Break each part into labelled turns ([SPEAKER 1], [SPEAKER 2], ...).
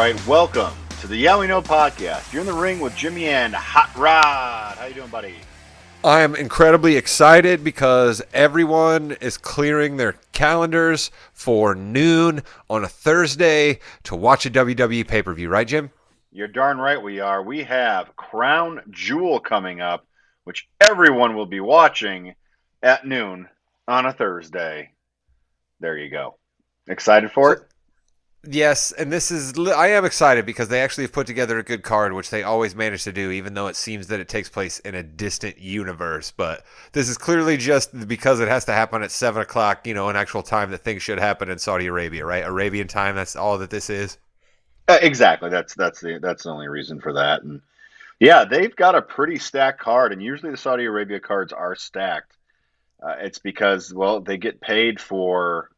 [SPEAKER 1] right, welcome to the Yeah We Know podcast. You're in the ring with Jimmy and Hot Rod. How you doing, buddy?
[SPEAKER 2] I am incredibly excited because everyone is clearing their calendars for noon on a Thursday to watch a WWE pay-per-view, right, Jim?
[SPEAKER 1] You're darn right we are. We have Crown Jewel coming up, which everyone will be watching at noon on a Thursday. There you go. Excited for it?
[SPEAKER 2] Yes, and I am excited because they actually have put together a good card, which they always manage to do, even though it seems that it takes place in a distant universe. But this is clearly just because it has to happen at 7 o'clock, an actual time that things should happen in Saudi Arabia, right? Arabian time, that's all that this is.
[SPEAKER 1] Exactly. That's the only reason for that. And yeah, they've got a pretty stacked card, and usually the Saudi Arabia cards are stacked. It's because, well, they get paid for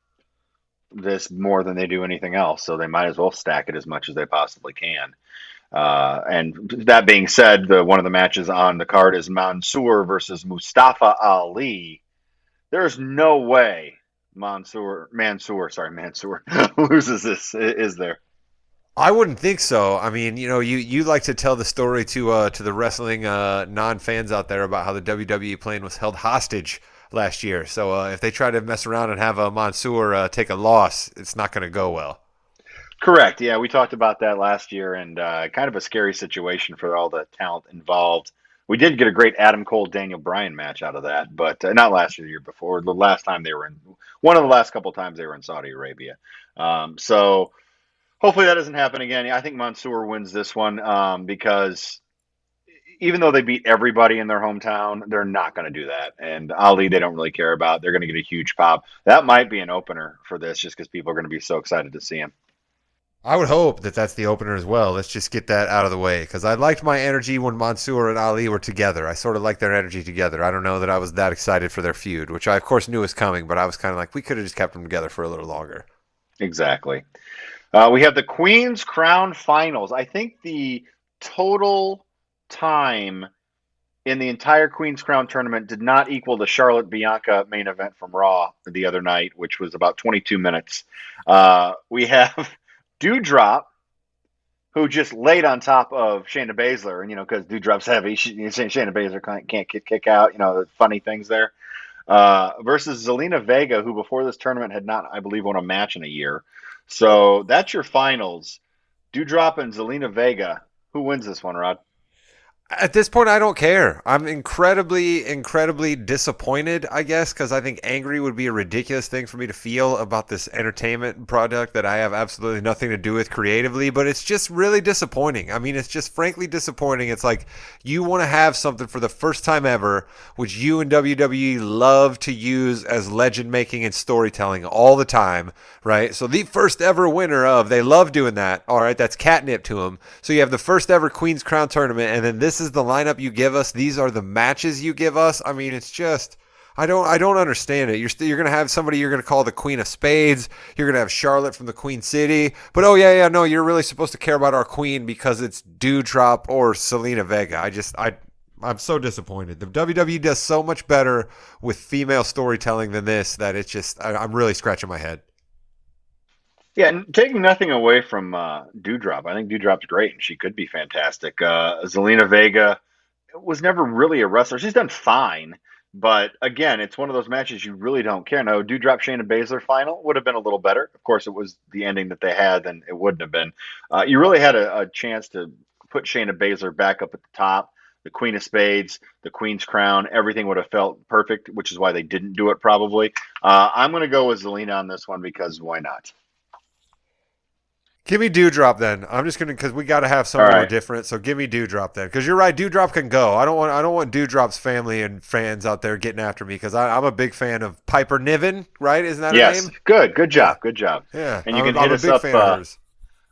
[SPEAKER 1] this more than they do anything else, so they might as well stack it as much as they possibly can. And that being said, one of the matches on the card is Mansoor versus Mustafa Ali. There's no way Mansoor loses this, is there?
[SPEAKER 2] I wouldn't think so. I mean, you like to tell the story to the wrestling non-fans out there about how the WWE plane was held hostage last year. So if they try to mess around and have Mansoor take a loss, it's not going to go well.
[SPEAKER 1] Correct. Yeah, we talked about that last year, and kind of a scary situation for all the talent involved. We did get a great Adam Cole Daniel Bryan match out of that, but not last year, the year before. The last time they were in one of the last couple times they were in Saudi Arabia. So hopefully that doesn't happen again. I think Mansoor wins this one because even though they beat everybody in their hometown, they're not going to do that. And Ali, they don't really care about. They're going to get a huge pop. That might be an opener for this just because people are going to be so excited to see him.
[SPEAKER 2] I would hope that that's the opener as well. Let's just get that out of the way because I liked my energy when Mansoor and Ali were together. I sort of liked their energy together. I don't know that I was that excited for their feud, which I, of course, knew was coming, but I was kind of like, we could have just kept them together for a little longer.
[SPEAKER 1] Exactly. We have the Queen's Crown Finals. I think the total time in the entire Queen's Crown tournament did not equal the Charlotte Bianca main event from Raw the other night, which was about 22 minutes. We have Doudrop, who just laid on top of Shayna Baszler, and because Doudrop's heavy, Shayna Baszler can't kick out. The funny things there. Versus Zelina Vega, who before this tournament had not, I believe, won a match in a year. So that's your finals. Doudrop and Zelina Vega. Who wins this one, Rod?
[SPEAKER 2] At this point, I don't care. I'm incredibly, incredibly disappointed, I guess, because I think angry would be a ridiculous thing for me to feel about this entertainment product that I have absolutely nothing to do with creatively, but it's just really disappointing. I mean, it's just frankly disappointing. It's like you want to have something for the first time ever, which you and WWE love to use as legend making and storytelling all the time, right? So the first ever winner of, they love doing that. All right, that's catnip to them. So you have the first ever Queen's Crown tournament, and then this is the lineup you give us. These are the matches you give us. I mean, it's just I don't understand it. You're going to have somebody you're going to call the Queen of Spades. You're going to have Charlotte from the Queen City. But no, you're really supposed to care about our queen because it's Doudrop or Zelina Vega. I'm so disappointed. The WWE does so much better with female storytelling than this that it's just I'm really scratching my head.
[SPEAKER 1] Yeah, and taking nothing away from Doudrop, I think Doudrop's great, and she could be fantastic. Zelina Vega was never really a wrestler. She's done fine, but again, it's one of those matches you really don't care. Now, Doudrop Shayna Baszler final would have been a little better. Of course, it was the ending that they had, then it wouldn't have been. You really had a chance to put Shayna Baszler back up at the top. The Queen of Spades, the Queen's Crown, everything would have felt perfect, which is why they didn't do it probably. I'm going to go with Zelina on this one because why not?
[SPEAKER 2] Give me Doudrop then. I'm just gonna because we got to have something more different. So give me Doudrop then, because you're right. Doudrop can go. I don't want Doudrop's family and fans out there getting after me because I'm a big fan of Piper Niven. Right? Isn't that her name?
[SPEAKER 1] Yes. Good job. Good job.
[SPEAKER 2] Yeah.
[SPEAKER 1] And you can hit us up.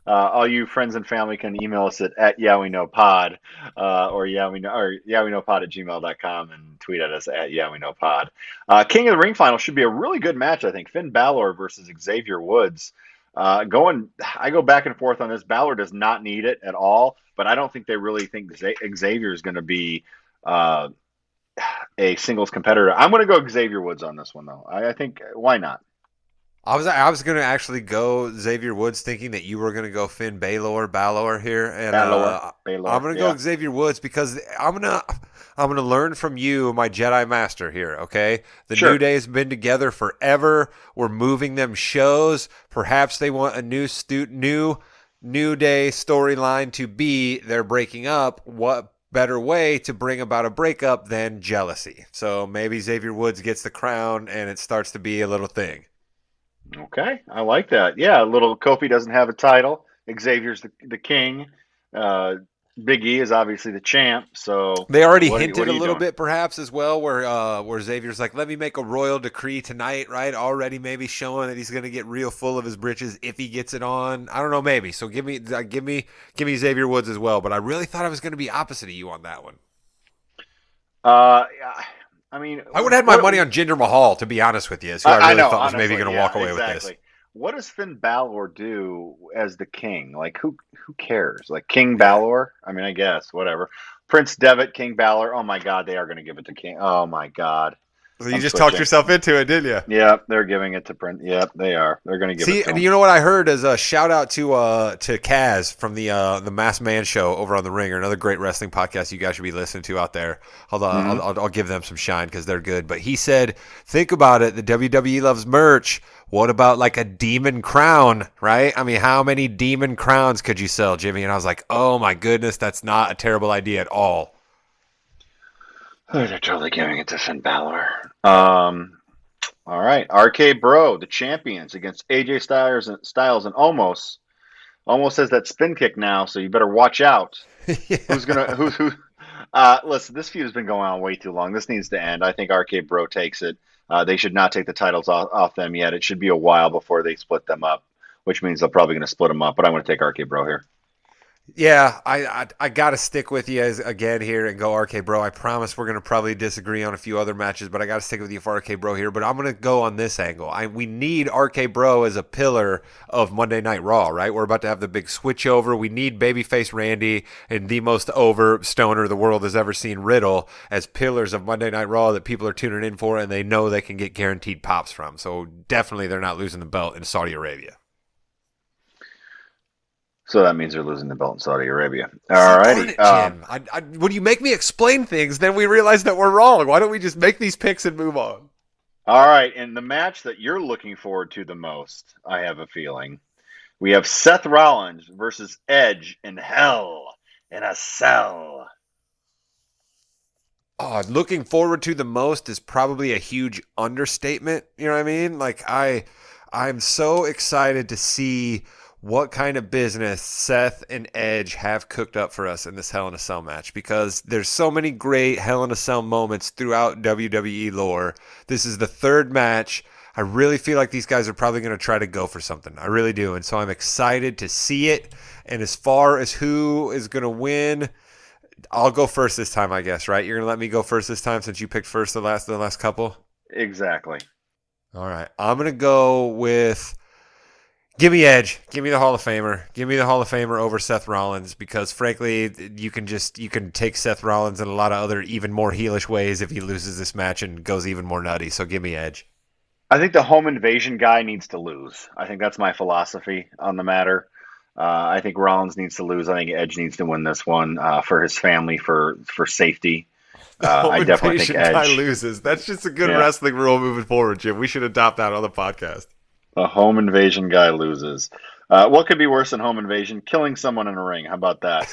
[SPEAKER 1] All you friends and family can email us at YahWeKnowPod or YahWeKnowPod@gmail.com and tweet at us at YahWeKnowPod. King of the Ring final should be a really good match, I think. Finn Balor versus Xavier Woods. I go back and forth on this. Balor does not need it at all, but I don't think they really think Xavier is going to be a singles competitor. I'm going to go Xavier Woods on this one, though. I think why not?
[SPEAKER 2] I was gonna actually go Xavier Woods, thinking that you were gonna go Finn Balor here, and I'm
[SPEAKER 1] Baylor,
[SPEAKER 2] gonna
[SPEAKER 1] yeah,
[SPEAKER 2] go Xavier Woods because I'm gonna learn from you, my Jedi Master here. Okay, the New
[SPEAKER 1] sure.
[SPEAKER 2] Day has been together forever. We're moving them shows. Perhaps they want a New Day storyline to be they're breaking up. What better way to bring about a breakup than jealousy? So maybe Xavier Woods gets the crown, and it starts to be a little thing.
[SPEAKER 1] Okay, I like that. Yeah, little Kofi doesn't have a title. Xavier's the king. Uh, Big E is obviously the champ. So
[SPEAKER 2] They already
[SPEAKER 1] what
[SPEAKER 2] hinted
[SPEAKER 1] are
[SPEAKER 2] a
[SPEAKER 1] you
[SPEAKER 2] little
[SPEAKER 1] doing?
[SPEAKER 2] bit, perhaps as well, where Xavier's like, "Let me make a royal decree tonight," right? Already maybe showing that he's going to get real full of his britches if he gets it on. I don't know, maybe. So give me Xavier Woods as well. But I really thought I was going to be opposite of you on that one.
[SPEAKER 1] Uh, I mean,
[SPEAKER 2] I would have had my money on Jinder Mahal, to be honest with you, is who I
[SPEAKER 1] I
[SPEAKER 2] really
[SPEAKER 1] know,
[SPEAKER 2] thought was maybe
[SPEAKER 1] honestly,
[SPEAKER 2] going to
[SPEAKER 1] yeah,
[SPEAKER 2] walk away with this.
[SPEAKER 1] exactly. What does Finn Balor do as the king? Like, who cares? Like King
[SPEAKER 2] Yeah.
[SPEAKER 1] Balor? I mean, I guess whatever. Prince Devitt, King Balor. Oh my God, they are going to give it to King. Oh my God,
[SPEAKER 2] So you
[SPEAKER 1] I'm
[SPEAKER 2] just talked
[SPEAKER 1] switching.
[SPEAKER 2] yourself into it, didn't you?
[SPEAKER 1] Yep, they're giving it to Prince. Yep, they are. They're going to give it
[SPEAKER 2] See,
[SPEAKER 1] to
[SPEAKER 2] and
[SPEAKER 1] him.
[SPEAKER 2] you know what I heard is a shout out to Kaz from the Masked Man show over on the Ringer, another great wrestling podcast you guys should be listening to out there.
[SPEAKER 1] Hmm.
[SPEAKER 2] I'll give them some shine because they're good. But he said, think about it. The WWE loves merch. What about like a demon crown, right? I mean, how many demon crowns could you sell, Jimmy? And I was like, oh my goodness, that's not a terrible idea at all.
[SPEAKER 1] Oh, they're totally giving it to Finn Balor. All right, RK Bro, the champions against AJ Styles and Omos. Almost has that spin kick now, so you better watch out.
[SPEAKER 2] Yeah.
[SPEAKER 1] Who's gonna who? Listen, this feud has been going on way too long. This needs to end. I think RK Bro takes it. They should not take the titles off them yet. It should be a while before they split them up, which means they're probably going to split them up. But I'm going to take RK Bro here.
[SPEAKER 2] Yeah, I got to stick with you again here and go RK Bro. I promise we're going to probably disagree on a few other matches, but I got to stick with you for RK Bro here. But I'm going to go on this angle. We need RK Bro as a pillar of Monday Night Raw, right? We're about to have the big switch over. We need babyface Randy and the most over stoner the world has ever seen, Riddle, as pillars of Monday Night Raw that people are tuning in for and they know they can get guaranteed pops from. So definitely they're not losing the belt in Saudi Arabia.
[SPEAKER 1] So that means they're losing the belt in Saudi Arabia.
[SPEAKER 2] See,
[SPEAKER 1] All
[SPEAKER 2] darn
[SPEAKER 1] righty.
[SPEAKER 2] it, Jim. When you make me explain things, then we realize that we're wrong. Why don't we just make these picks and move on?
[SPEAKER 1] All right. And the match that you're looking forward to the most, I have a feeling, we have Seth Rollins versus Edge in Hell in a Cell.
[SPEAKER 2] Oh, looking forward to the most is probably a huge understatement. You know what I mean? I'm so excited to see what kind of business Seth and Edge have cooked up for us in this Hell in a Cell match because there's so many great Hell in a Cell moments throughout WWE lore. This is the third match. I really feel like these guys are probably going to try to go for something. I really do. And so I'm excited to see it. And as far as who is going to win, I'll go first this time, I guess, right? You're going to let me go first this time since you picked first the last couple?
[SPEAKER 1] Exactly.
[SPEAKER 2] All right. I'm going to go with give me Edge. Give me the Hall of Famer. Give me the Hall of Famer over Seth Rollins because frankly, you can take Seth Rollins in a lot of other even more heelish ways if he loses this match and goes even more nutty. So give me Edge.
[SPEAKER 1] I think the home invasion guy needs to lose. I think that's my philosophy on the matter. I think Rollins needs to lose. I think Edge needs to win this one for his family, for safety.
[SPEAKER 2] The home
[SPEAKER 1] I definitely think
[SPEAKER 2] invasion guy
[SPEAKER 1] Edge.
[SPEAKER 2] loses. That's just a good
[SPEAKER 1] Yeah,
[SPEAKER 2] wrestling rule moving forward, Jim. We should adopt that on the podcast.
[SPEAKER 1] the home invasion guy loses. What could be worse than home invasion? Killing someone in a ring. How about that?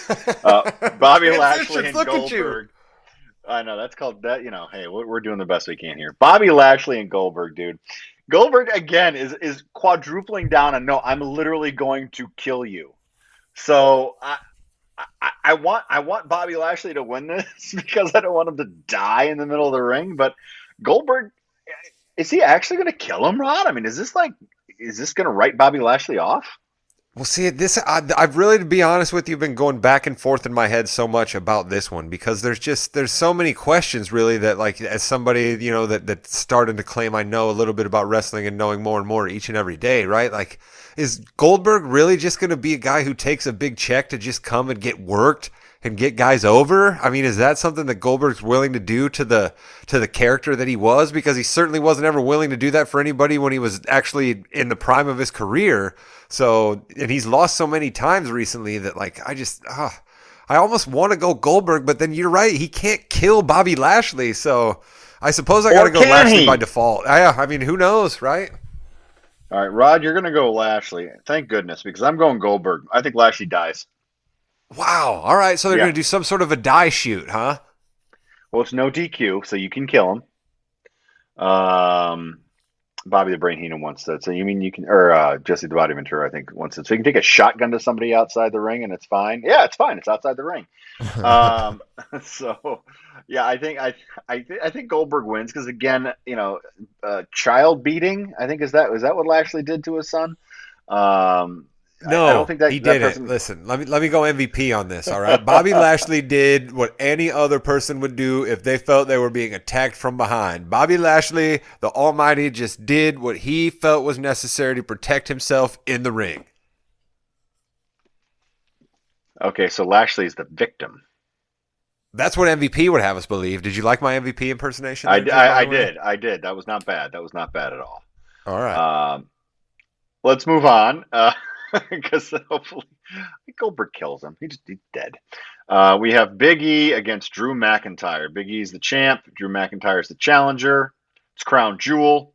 [SPEAKER 1] Bobby Lashley
[SPEAKER 2] Transitions,
[SPEAKER 1] and
[SPEAKER 2] look at you.
[SPEAKER 1] Goldberg. I know that's called that. Hey, we're doing the best we can here. Bobby Lashley and Goldberg, dude. Goldberg again is quadrupling down on no. I'm literally going to kill you. So I want Bobby Lashley to win this because I don't want him to die in the middle of the ring. But Goldberg, is he actually going to kill him, Rod? I mean, is this going to write Bobby Lashley off?
[SPEAKER 2] Well, see, I've really, to be honest with you, been going back and forth in my head so much about this one because there's so many questions really that like as somebody that's starting to claim I know a little bit about wrestling and knowing more and more each and every day, right? Like, is Goldberg really just going to be a guy who takes a big check to just come and get worked and get guys over? I mean, is that something that Goldberg's willing to do to the character that he was? Because he certainly wasn't ever willing to do that for anybody when he was actually in the prime of his career. So, and he's lost so many times recently that like I almost want to go Goldberg, but then you're right, he can't kill Bobby Lashley. So, I suppose I got to go Lashley by default. I mean, who knows, right?
[SPEAKER 1] All right, Rod, you're going to go Lashley. Thank goodness, because I'm going Goldberg. I think Lashley dies.
[SPEAKER 2] Wow. All right, so they're
[SPEAKER 1] Yeah.
[SPEAKER 2] going to do some sort of a die shoot, huh?
[SPEAKER 1] Well, it's no DQ, so you can kill him. Bobby the Brain Heenan once said. So you mean you can, or Jesse the Body Ventura, I think once said. So you can take a shotgun to somebody outside the ring and it's fine. Yeah, it's fine. It's outside the ring. Um, so yeah, I think Goldberg wins because again, child beating. I think is that what Lashley did to his son? I don't
[SPEAKER 2] No,
[SPEAKER 1] think that
[SPEAKER 2] he
[SPEAKER 1] that
[SPEAKER 2] didn't.
[SPEAKER 1] person.
[SPEAKER 2] Listen, let me go MVP on this, all right? Bobby Lashley did what any other person would do if they felt they were being attacked from behind. Bobby Lashley, the Almighty, just did what he felt was necessary to protect himself in the ring.
[SPEAKER 1] Okay, so Lashley's the victim.
[SPEAKER 2] That's what MVP would have us believe. Did you like my MVP impersonation
[SPEAKER 1] I,
[SPEAKER 2] there, Jim, by
[SPEAKER 1] I, I
[SPEAKER 2] the way?
[SPEAKER 1] did. I did. That was not bad. That was not bad at all.
[SPEAKER 2] All right.
[SPEAKER 1] Um, let's move on because hopefully Goldberg kills him. He's dead. We have Big E against Drew McIntyre. Big E's the champ. Drew McIntyre's the challenger. It's crown jewel.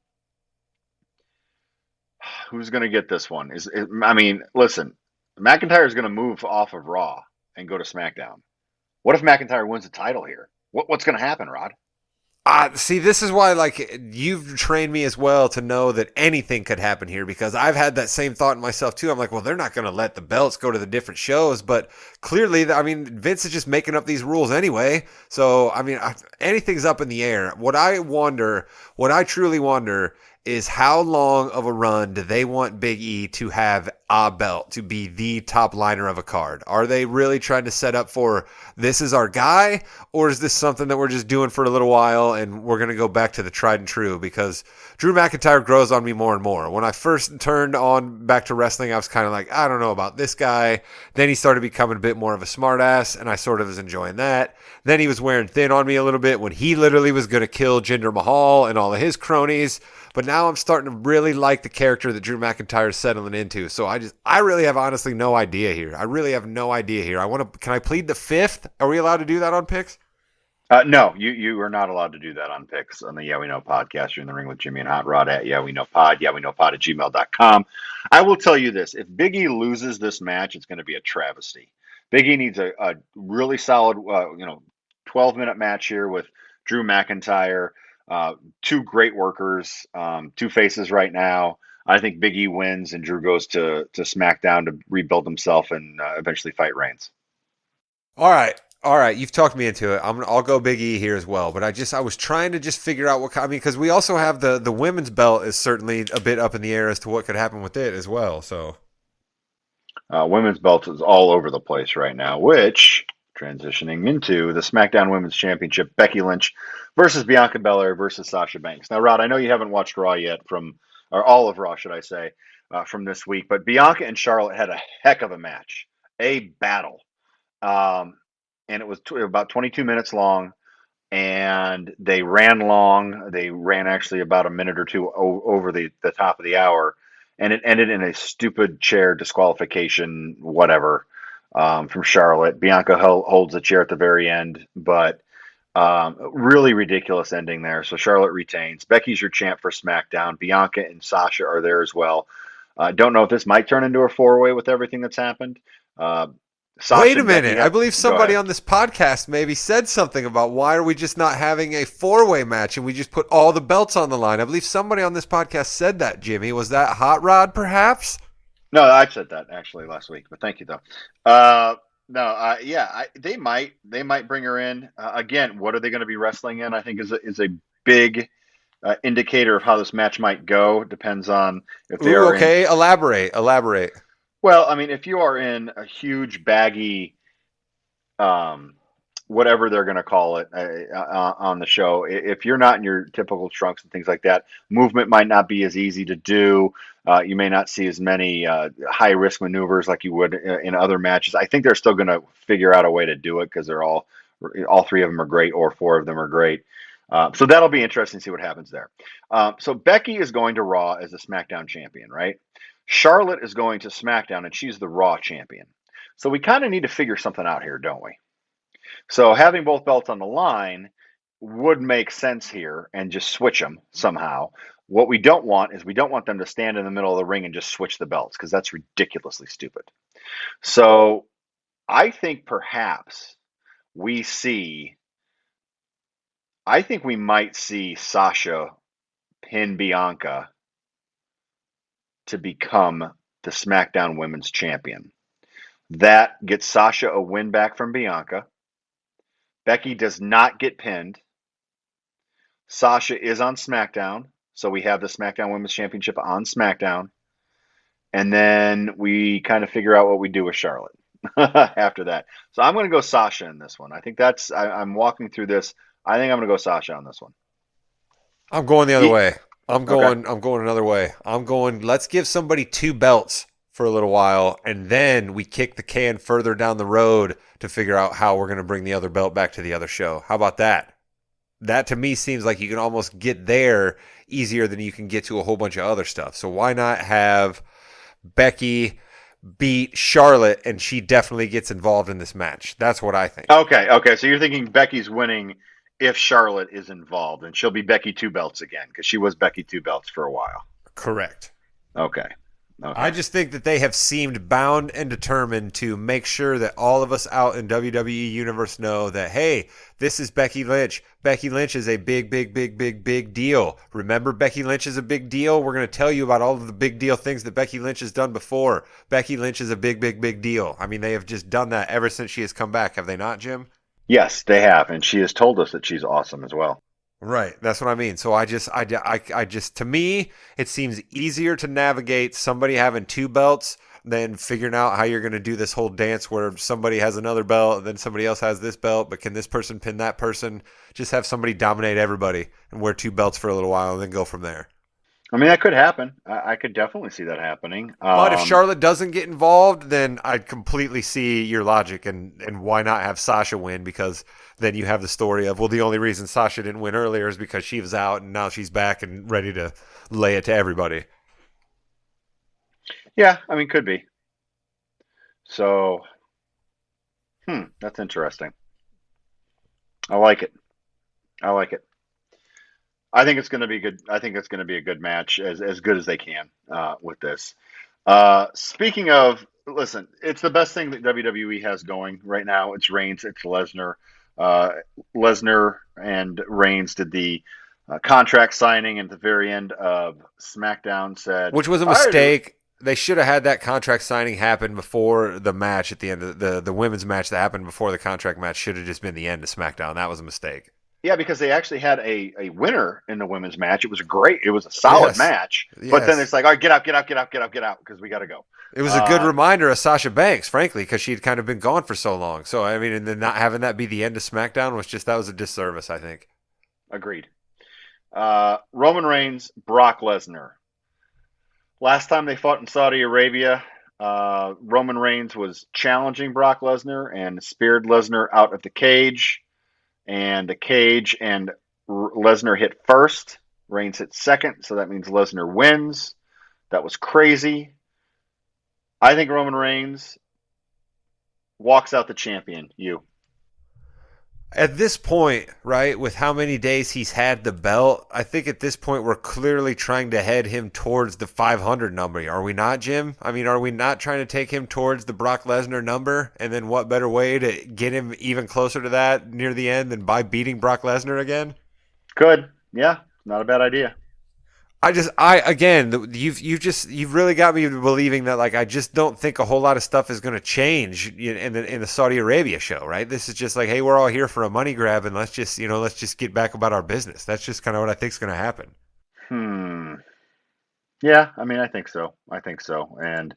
[SPEAKER 1] Who's going to get this one? I mean, listen, McIntyre is going to move off of Raw and go to SmackDown. What if McIntyre wins the title here? What's going to happen, Rod?
[SPEAKER 2] See, this is why, like, you've trained me as well to know that anything could happen here because I've had that same thought in myself too. I'm like, well, they're not going to let the belts go to the different shows, but clearly, I mean, Vince is just making up these rules anyway. So, I mean, anything's up in the air. What I truly wonder is how long of a run do they want Big E to have a belt to be the top liner of a card? Are they really trying to set up for this is our guy, or is this something that we're just doing for a little while and we're going to go back to the tried and true? Because Drew McIntyre grows on me more and more. When I first turned on back to wrestling, I was kind of like, I don't know about this guy. Then he started becoming a bit more of a smartass, and I sort of was enjoying that. Then he was wearing thin on me a little bit when he literally was going to kill Jinder Mahal and all of his cronies. But now I'm starting to really like the character that Drew McIntyre is settling into. So I really have honestly no idea here. I really have no idea here. Can I plead the fifth? Are we allowed to do that on picks?
[SPEAKER 1] No, you are not allowed to do that on picks on the Yeah We Know podcast. You're in the ring with Jimmy and Hot Rod at Yeah We Know Pod, Yeah We Know Pod at gmail.com. I will tell you this: if Big E loses this match, it's going to be a travesty. Big E needs a really solid, 12-minute match here with Drew McIntyre. Two great workers, two faces right now. I think Big E wins and Drew goes to SmackDown to rebuild himself and eventually fight Reigns.
[SPEAKER 2] All right. All right, you've talked me into it. I'll go Big E here as well, but I was trying to just figure out what I mean because we also have the women's belt is certainly a bit up in the air as to what could happen with it as well. So
[SPEAKER 1] Women's belt is all over the place right now, which transitioning into the SmackDown Women's Championship, Becky Lynch versus Bianca Belair versus Sasha Banks. Now, Rod, I know you haven't watched Raw yet or all of Raw, should I say, from this week, but Bianca and Charlotte had a heck of a match, a battle. And it was about 22 minutes long, and they ran long. They ran actually about a minute or two over the top of the hour, and it ended in a stupid chair disqualification, whatever, from Charlotte. Bianca holds the chair at the very end, but really ridiculous ending there. So Charlotte retains. Becky's your champ for SmackDown. Bianca and Sasha are there as well. Don't know if this might turn into a four-way with everything that's happened. Sasha
[SPEAKER 2] wait a
[SPEAKER 1] and Becky
[SPEAKER 2] minute. I believe
[SPEAKER 1] go
[SPEAKER 2] somebody
[SPEAKER 1] ahead.
[SPEAKER 2] on this podcast maybe said something about why are we just not having a four-way match and we just put all the belts on the line. I believe somebody on this podcast said that, Jimmy. Was that Hot Rod, perhaps?
[SPEAKER 1] No, I said that actually last week, but thank you though. No, yeah, they might bring her in again. What are they going to be wrestling in? I think is a big indicator of how this match might go. Depends on if they
[SPEAKER 2] Ooh,
[SPEAKER 1] are in.
[SPEAKER 2] okay. Elaborate.
[SPEAKER 1] Well, I mean, if you are in a huge baggy um, whatever they're going to call it on the show. If you're not in your typical trunks and things like that, movement might not be as easy to do. You may not see as many high risk maneuvers like you would in other matches. I think they're still going to figure out a way to do it because they're all three of them are great, or four of them are great. So that'll be interesting to see what happens there. So Becky is going to Raw as the SmackDown champion, right? Charlotte is going to SmackDown and she's the Raw champion. So we kind of need to figure something out here, don't we? So having both belts on the line would make sense here and just switch them somehow. What we don't want is we don't want them to stand in the middle of the ring and just switch the belts because that's ridiculously stupid. So I think perhaps we see, I think we might see Sasha pin Bianca to become the SmackDown Women's Champion. That gets Sasha a win back from Bianca. Becky does not get pinned. Sasha is on SmackDown, so we have the SmackDown Women's Championship on SmackDown. And then we kind of figure out what we do with Charlotte after that. So I'm going to go Sasha in this one. I think I'm walking through this. I think I'm going to go Sasha on this one.
[SPEAKER 2] I'm going the other way. I'm
[SPEAKER 1] Okay.
[SPEAKER 2] going another way. I'm going, let's give somebody two belts for a little while, and then we kick the can further down the road to figure out how we're going to bring the other belt back to the other show. How about that? That to me seems like you can almost get there easier than you can get to a whole bunch of other stuff. So why not have Becky beat Charlotte and she definitely gets involved in this match? That's what I think.
[SPEAKER 1] Okay. So you're thinking Becky's winning if Charlotte is involved, and she'll be Becky two belts again because she was Becky two belts for a while.
[SPEAKER 2] Correct.
[SPEAKER 1] Okay.
[SPEAKER 2] I
[SPEAKER 1] Okay.
[SPEAKER 2] just think that they have seemed bound and determined to make sure that all of us out in WWE Universe know that, hey, this is Becky Lynch. Becky Lynch is a big, big, big, big, big deal. Remember, Becky Lynch is a big deal? We're going to tell you about all of the big deal things that Becky Lynch has done before. Becky Lynch is a big, big, big deal. I mean, they have just done that ever since she has come back, have they not, Jim?
[SPEAKER 1] Yes, they have, and she has told us that she's awesome as well.
[SPEAKER 2] Right. That's what I mean. So to me, it seems easier to navigate somebody having two belts than figuring out how you're going to do this whole dance where somebody has another belt and then somebody else has this belt, but can this person pin that person? Just have somebody dominate everybody and wear two belts for a little while and then go from there.
[SPEAKER 1] I mean, that could happen. I could definitely see that happening.
[SPEAKER 2] But if Charlotte doesn't get involved, then I'd completely see your logic and why not have Sasha win, because then you have the story of, well, the only reason Sasha didn't win earlier is because she was out and now she's back and ready to lay it to everybody.
[SPEAKER 1] Yeah, I mean, could be. So, that's interesting. I like it. I like it. I think it's going to be good. I think it's going to be a good match, as good as they can with this. Speaking of, listen, it's the best thing that WWE has going right now. It's Reigns, it's Lesnar. Uh, Lesnar and Reigns did the contract signing, and at the very end of SmackDown said,
[SPEAKER 2] Which was a
[SPEAKER 1] "I do."
[SPEAKER 2] mistake. They should have had that contract signing happen before the match at the end of the women's match that happened before the contract match should have just been the end of SmackDown. That was a mistake.
[SPEAKER 1] Yeah, because they actually had a winner in the women's match. It was great. It was a solid
[SPEAKER 2] Yes.
[SPEAKER 1] match. But then
[SPEAKER 2] Yes.
[SPEAKER 1] it's like, all right, get out, get out, get out, get out, get out, because we got to go.
[SPEAKER 2] It was a good
[SPEAKER 1] Uh,
[SPEAKER 2] reminder of Sasha Banks, frankly, because she had kind of been gone for so long. So, I mean, and then not having that be the end of SmackDown was just, that was a disservice, I think.
[SPEAKER 1] Agreed. Roman Reigns, Brock Lesnar. Last time they fought in Saudi Arabia, Roman Reigns was challenging Brock Lesnar and speared Lesnar out of the cage. And the cage and Lesnar hit first. Reigns hit second, so that means Lesnar wins. That was crazy. I think Roman Reigns walks out the champion. You.
[SPEAKER 2] At this point, right, with how many days he's had the belt, I think at this point we're clearly trying to head him towards the 500 number. Are we not, Jim? I mean, are we not trying to take him towards the Brock Lesnar number? And then what better way to get him even closer to that near the end than by beating Brock Lesnar again?
[SPEAKER 1] Good. Yeah, not a bad idea.
[SPEAKER 2] You've really got me believing that, like, I just don't think a whole lot of stuff is going to change in the Saudi Arabia show, right? This is just like, hey, we're all here for a money grab, and let's just get back about our business. That's just kind of what I think is going to happen.
[SPEAKER 1] Hmm. Yeah, I mean, I think so. I think so. And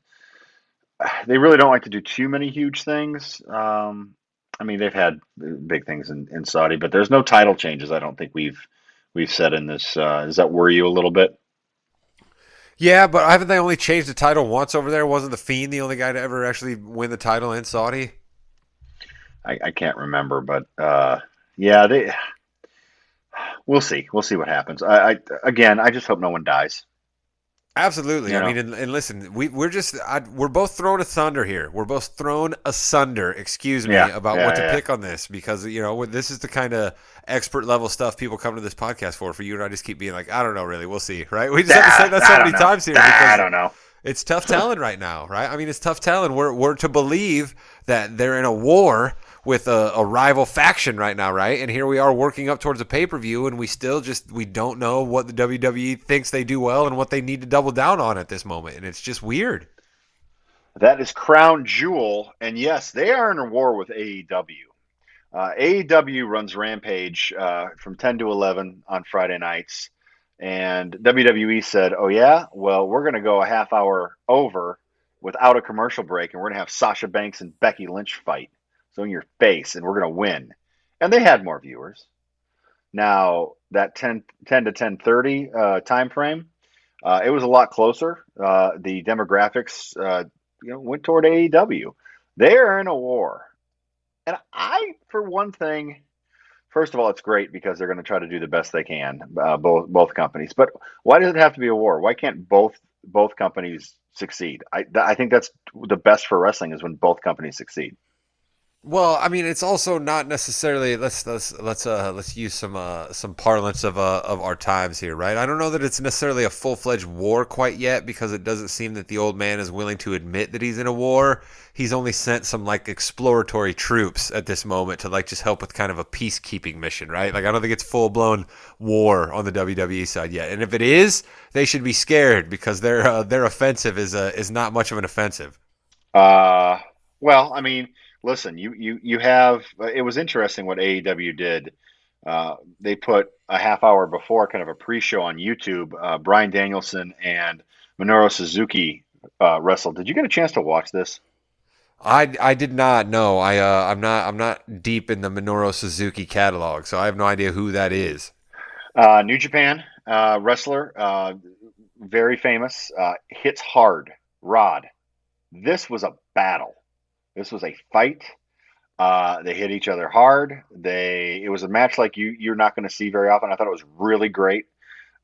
[SPEAKER 1] they really don't like to do too many huge things. I mean, they've had big things in Saudi, but there's no title changes. I don't think we've said in this. Does that worry you a little bit?
[SPEAKER 2] Yeah, but haven't they only changed the title once over there? Wasn't the Fiend the only guy to ever actually win the title in Saudi?
[SPEAKER 1] I can't remember, but yeah, they. We'll see. We'll see what happens. Again, I just hope no one dies.
[SPEAKER 2] Absolutely.
[SPEAKER 1] You
[SPEAKER 2] I mean,
[SPEAKER 1] know.
[SPEAKER 2] and listen, we're both thrown asunder here. We're both thrown asunder, excuse me,
[SPEAKER 1] Yeah.
[SPEAKER 2] about what to
[SPEAKER 1] Yeah.
[SPEAKER 2] pick on this because this is the kind of expert level stuff people come to this podcast for. For you and I, just keep being like, I don't know, really, we'll see, right? We just have to say that so
[SPEAKER 1] I
[SPEAKER 2] many
[SPEAKER 1] don't know.
[SPEAKER 2] times here
[SPEAKER 1] I
[SPEAKER 2] because
[SPEAKER 1] don't know.
[SPEAKER 2] it's tough telling right now, right? I mean, it's tough telling. We're to believe that they're in a war with a rival faction right now, right? And here we are working up towards a pay-per-view, and we don't know what the WWE thinks they do well and what they need to double down on at this moment, and it's just weird.
[SPEAKER 1] That is Crown Jewel, and yes, they are in a war with AEW. AEW runs Rampage from 10 to 11 on Friday nights. And WWE said, oh, yeah, well, we're going to go a half hour over without a commercial break, and we're going to have Sasha Banks and Becky Lynch fight. So in your face, and we're going to win. And they had more viewers. Now, that 10 to 10:30 time frame, it was a lot closer. The demographics went toward AEW. They're in a war. And I, for one thing, first of all, it's great because they're going to try to do the best they can, both companies. But why does it have to be a war? Why can't both companies succeed? I think that's the best for wrestling is when both companies succeed.
[SPEAKER 2] Well, I mean, it's also not necessarily. Let's use some parlance of our times here, right? I don't know that it's necessarily a full-fledged war quite yet because it doesn't seem that the old man is willing to admit that he's in a war. He's only sent some like exploratory troops at this moment to like just help with kind of a peacekeeping mission, right? Like I don't think it's full-blown war on the WWE side yet. And if it is, they should be scared because their offensive is not much of an offensive.
[SPEAKER 1] Uh, well, I mean, listen, you have. It was interesting what AEW did. They put a half hour before, kind of a pre-show on YouTube. Brian Danielson and Minoru Suzuki wrestled. Did you get a chance to watch this?
[SPEAKER 2] I did not know. I'm not deep in the Minoru Suzuki catalog, so I have no idea who that is.
[SPEAKER 1] New Japan wrestler, very famous. Hits hard, Rod. This was a battle. This was a fight. They hit each other hard. It was a match like you're not going to see very often. I thought it was really great.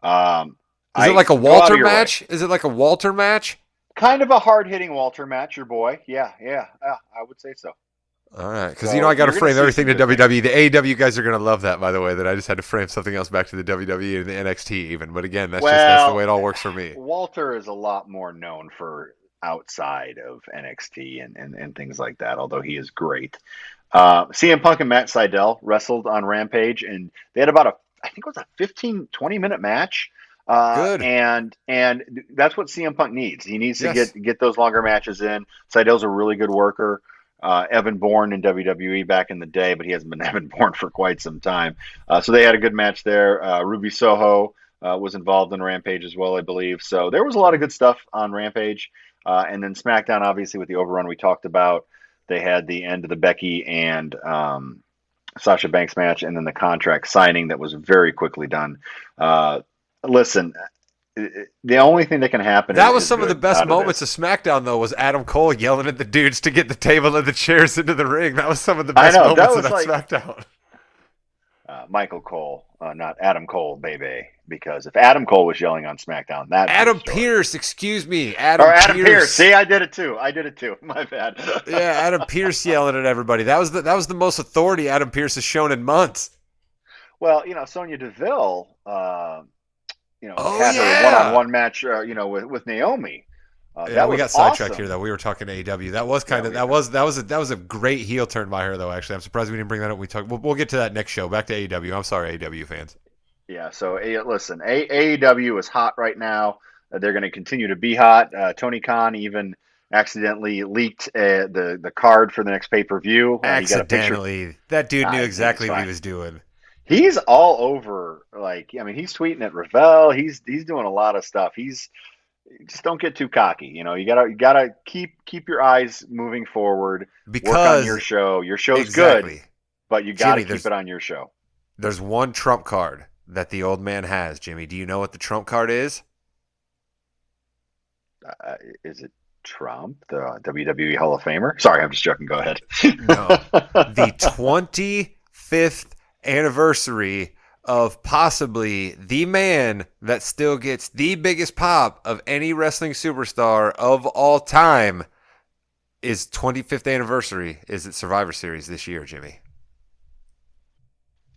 [SPEAKER 1] Um,
[SPEAKER 2] Is it
[SPEAKER 1] I
[SPEAKER 2] like a
[SPEAKER 1] go out
[SPEAKER 2] Walter
[SPEAKER 1] of your way.
[SPEAKER 2] match? Is it like a Walter match?
[SPEAKER 1] Kind of a hard hitting Walter match, your boy. Yeah, I would say so.
[SPEAKER 2] All right, because
[SPEAKER 1] So
[SPEAKER 2] I got to
[SPEAKER 1] you're going to
[SPEAKER 2] frame
[SPEAKER 1] see
[SPEAKER 2] everything
[SPEAKER 1] some
[SPEAKER 2] to
[SPEAKER 1] good
[SPEAKER 2] WWE.
[SPEAKER 1] things.
[SPEAKER 2] The AEW guys are going to love that, by the way. That I just had to frame something else back to the WWE and the NXT even. But again, that's the way
[SPEAKER 1] Well,
[SPEAKER 2] it all works for me.
[SPEAKER 1] Walter is a lot more known for outside of NXT and things like that, although he is great. CM Punk and Matt Sydal wrestled on Rampage, and they had about I think it was a 15-20 minute match.
[SPEAKER 2] Good.
[SPEAKER 1] And that's what CM Punk needs. He needs to
[SPEAKER 2] Yes.
[SPEAKER 1] get those longer matches in. Sydal's a really good worker. Evan Bourne in WWE back in the day, but he hasn't been Evan Bourne for quite some time. So they had a good match there. Ruby Soho was involved in Rampage as well, I believe. So there was a lot of good stuff on Rampage. And then SmackDown, obviously, with the overrun we talked about, they had the end of the Becky and Sasha Banks match, and then the contract signing that was very quickly done. Listen, the only thing that can happen
[SPEAKER 2] That was
[SPEAKER 1] is
[SPEAKER 2] some of the
[SPEAKER 1] good
[SPEAKER 2] best
[SPEAKER 1] out of
[SPEAKER 2] moments
[SPEAKER 1] this.
[SPEAKER 2] of SmackDown, though, was Adam Cole yelling at the dudes to get the table and the chairs into the ring. That was some of the
[SPEAKER 1] I
[SPEAKER 2] best
[SPEAKER 1] know that
[SPEAKER 2] moments of
[SPEAKER 1] was
[SPEAKER 2] that
[SPEAKER 1] like
[SPEAKER 2] SmackDown.
[SPEAKER 1] Michael Cole, not Adam Cole, baby. Because if Adam Cole was yelling on SmackDown, that'd be
[SPEAKER 2] Adam
[SPEAKER 1] a story.
[SPEAKER 2] Pierce, excuse me.
[SPEAKER 1] Or
[SPEAKER 2] Adam
[SPEAKER 1] Adam Pierce.
[SPEAKER 2] Pierce.
[SPEAKER 1] See, I did it too. My bad.
[SPEAKER 2] Yeah, Adam Pierce yelling at everybody. That was the most authority Adam Pierce has shown in months.
[SPEAKER 1] Well, Sonya Deville,
[SPEAKER 2] Oh
[SPEAKER 1] had her
[SPEAKER 2] yeah.
[SPEAKER 1] one-on-one match, with Naomi.
[SPEAKER 2] Yeah,
[SPEAKER 1] That
[SPEAKER 2] we
[SPEAKER 1] was
[SPEAKER 2] got sidetracked
[SPEAKER 1] awesome.
[SPEAKER 2] here though. We were talking AEW. That was
[SPEAKER 1] Yeah,
[SPEAKER 2] kind of
[SPEAKER 1] we
[SPEAKER 2] that was a great heel turn by her though. Actually, I'm surprised we didn't bring that up. We'll get to that next show. Back to AEW. I'm sorry, AEW fans.
[SPEAKER 1] Yeah, so listen, AEW is hot right now. They're going to continue to be hot. Tony Khan even accidentally leaked the card for the next pay-per-view. He got a picture.
[SPEAKER 2] Accidentally, that dude knew
[SPEAKER 1] It's
[SPEAKER 2] exactly what he
[SPEAKER 1] fine.
[SPEAKER 2] was doing.
[SPEAKER 1] He's all over. Like, I mean, he's tweeting at Ravel. He's doing a lot of stuff. just don't get too cocky. You gotta keep your eyes moving forward. Work on your
[SPEAKER 2] Because
[SPEAKER 1] show. Your show's good,
[SPEAKER 2] exactly,
[SPEAKER 1] but you gotta
[SPEAKER 2] Jimmy,
[SPEAKER 1] keep it on your show.
[SPEAKER 2] there's one trump card that the old man has. Jimmy, do you know what the trump card is?
[SPEAKER 1] Is it Trump, the WWE Hall of Famer? Sorry, I'm just joking. Go ahead.
[SPEAKER 2] No, the 25th anniversary of possibly the man that still gets the biggest pop of any wrestling superstar of all time is 25th anniversary is at Survivor Series this year, Jimmy.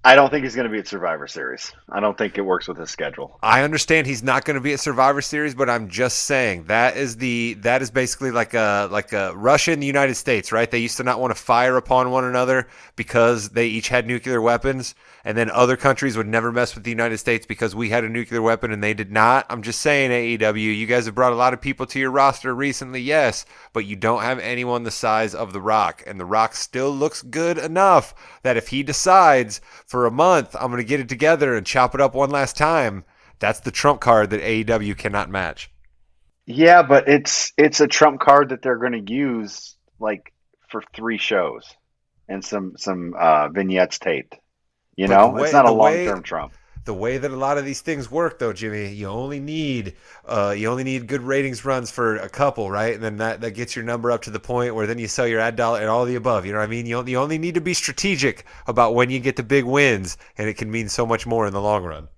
[SPEAKER 1] I don't think he's going to be at Survivor Series. I don't think it works with his schedule.
[SPEAKER 2] I understand he's not going to be at Survivor Series, but I'm just saying that is basically like a Russia and the United States, right? They used to not want to fire upon one another because they each had nuclear weapons, and then other countries would never mess with the United States because we had a nuclear weapon and they did not. I'm just saying, AEW, you guys have brought a lot of people to your roster recently, yes, but you don't have anyone the size of The Rock, and The Rock still looks good enough that if he decides for a month, I'm going to get it together and chop it up one last time, that's the trump card that AEW cannot match.
[SPEAKER 1] Yeah, but it's a trump card that they're going to use like for 3 shows and some vignettes taped.
[SPEAKER 2] But
[SPEAKER 1] It's not a long-term trump.
[SPEAKER 2] the way that a lot of these things work, though, Jimmy, you only need good ratings runs for a couple, right? And then that gets your number up to the point where then you sell your ad dollar and all the above. You know what I mean? You only need to be strategic about when you get the big wins, and it can mean so much more in the long run.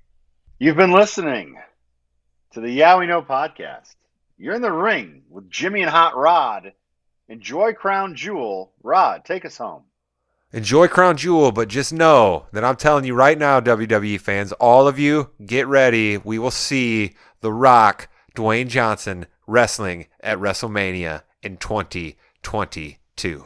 [SPEAKER 1] You've been listening to the Yeah We Know podcast. You're in the ring with Jimmy and Hot Rod. Enjoy Crown Jewel. Rod, take us home.
[SPEAKER 2] Enjoy Crown Jewel, but just know that I'm telling you right now, WWE fans, all of you, get ready. We will see The Rock, Dwayne Johnson, wrestling at WrestleMania in 2022.